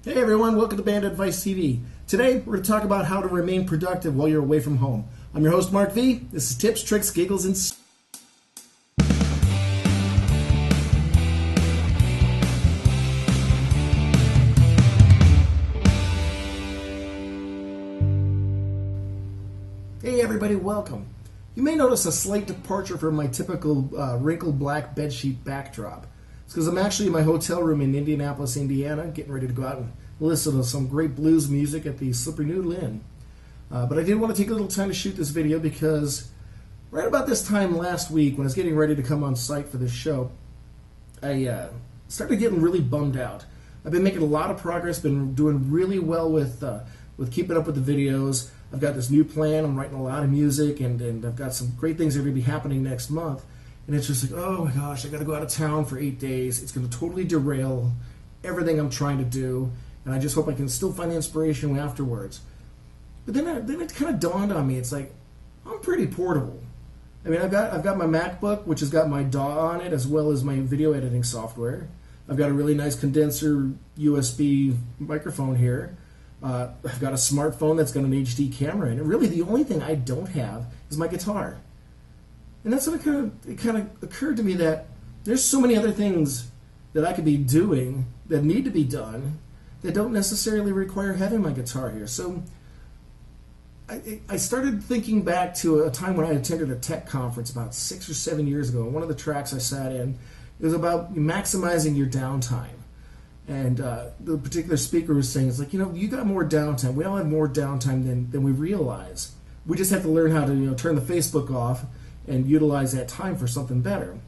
Hey everyone, welcome to Band Advice TV. Today we're going to talk about how to remain productive while you're away from home. I'm your host Mark V. This is Tips, Tricks, Giggles, and Hey everybody, welcome. You may notice a slight departure from my typical wrinkled black bedsheet backdrop. It's because I'm actually in my hotel room in Indianapolis, Indiana, getting ready to go out and listen to some great blues music at the Slippery Noodle Inn. But I did want to take a little time to shoot this video because right about this time last week, when I was getting ready to come on site for this show, I started getting really bummed out. I've been making a lot of progress, been doing really well with keeping up with the videos. I've got this new plan, I'm writing a lot of music, and I've got some great things that are going to be happening next month. And it's just like, oh my gosh, I got to go out of town for 8 days. It's going to totally derail everything I'm trying to do, and I just hope I can still find the inspiration afterwards. But then it kind of dawned on me. It's like, I'm pretty portable. I mean, I've got my MacBook, which has got my DAW on it, as well as my video editing software. I've got a really nice condenser USB microphone here. I've got a smartphone that's got an HD camera in it. Really, the only thing I don't have is my guitar. And that's when it kind of occurred to me that there's so many other things that I could be doing that need to be done that don't necessarily require having my guitar here. So I started thinking back to a time when I attended a tech conference about 6 or 7 years ago. One of the tracks I sat in, it was about maximizing your downtime. And the particular speaker was saying, it's like, you got more downtime. We all have more downtime than we realize. We just have to learn how to turn the Facebook off and utilize that time for something better.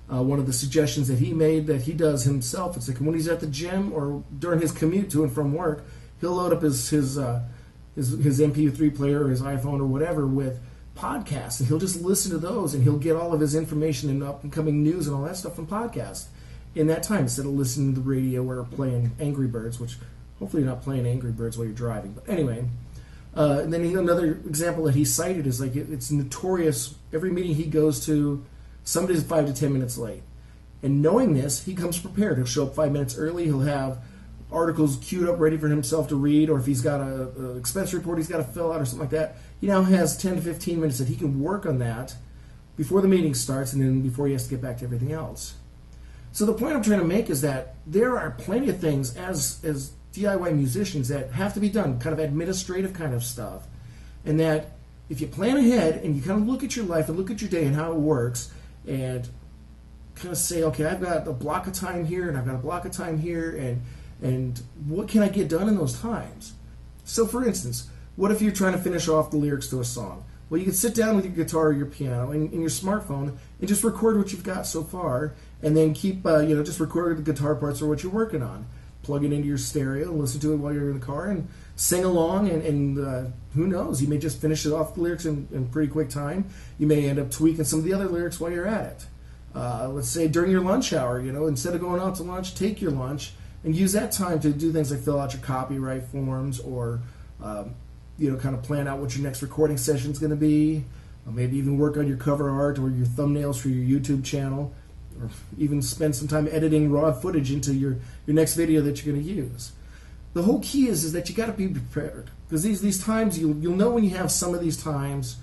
One of the suggestions that he made that he does himself, it's like when he's at the gym or during his commute to and from work, he'll load up his MP3 player or his iPhone or whatever with podcasts, and he'll just listen to those, and he'll get all of his information and up and coming news and all that stuff from podcasts in that time, instead of listening to the radio or playing Angry Birds, which hopefully you're not playing Angry Birds while you're driving. But anyway, and then another example that he cited is like it's notorious. Every meeting he goes to, somebody's 5 to 10 minutes late. And knowing this, he comes prepared. He'll show up 5 minutes early. He'll have articles queued up ready for himself to read, or if he's got an expense report he's got to fill out or something like that, he now has 10 to 15 minutes that he can work on that before the meeting starts and then before he has to get back to everything else. So the point I'm trying to make is that there are plenty of things as DIY musicians that have to be done, kind of administrative kind of stuff, and that if you plan ahead and you kind of look at your life and look at your day and how it works and kind of say, okay, I've got a block of time here and I've got a block of time here, and what can I get done in those times? So for instance, what if you're trying to finish off the lyrics to a song? Well, you can sit down with your guitar or your piano and your smartphone and just record what you've got so far, and then keep, just record the guitar parts or what you're working on. Plug it into your stereo and listen to it while you're in the car and sing along, and who knows, you may just finish it off the lyrics in pretty quick time. You may end up tweaking some of the other lyrics while you're at it. Let's say during your lunch hour, instead of going out to lunch, take your lunch and use that time to do things like fill out your copyright forms or kind of plan out what your next recording session is going to be, or maybe even work on your cover art or your thumbnails for your YouTube channel, or even spend some time editing raw footage into your next video that you're going to use. The whole key is that you got to be prepared, because these times, you'll know when you have some of these times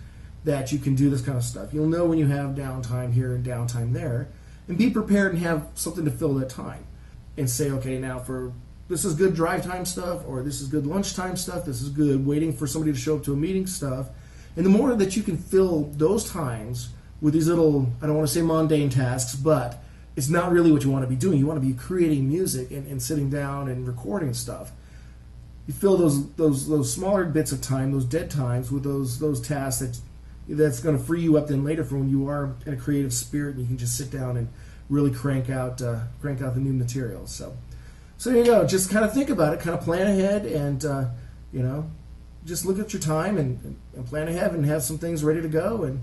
that you can do this kind of stuff. You'll know when you have downtime here and downtime there, and be prepared and have something to fill that time. And say, okay, now this is good drive time stuff, or this is good lunchtime stuff, this is good waiting for somebody to show up to a meeting stuff. And the more that you can fill those times with these little, I don't want to say mundane tasks, but it's not really what you want to be doing. You want to be creating music and sitting down and recording stuff. You fill those smaller bits of time, those dead times, with those tasks that's going to free you up then later for when you are in a creative spirit and you can just sit down and really crank out the new material. So there you go. Just kind of think about it, kind of plan ahead, and just look at your time and plan ahead and have some things ready to go, and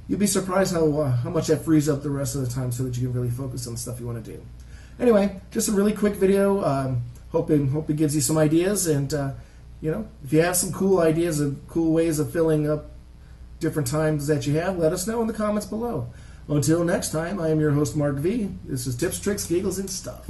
you'll be surprised how much that frees up the rest of the time so that you can really focus on the stuff you want to do. Anyway, just a really quick video. Hope it gives you some ideas, and if you have some cool ideas of cool ways of filling up different times that you have, let us know in the comments below. Until next time, I am your host Mark V. This is Tips, Tricks, Giggles, and Stuff.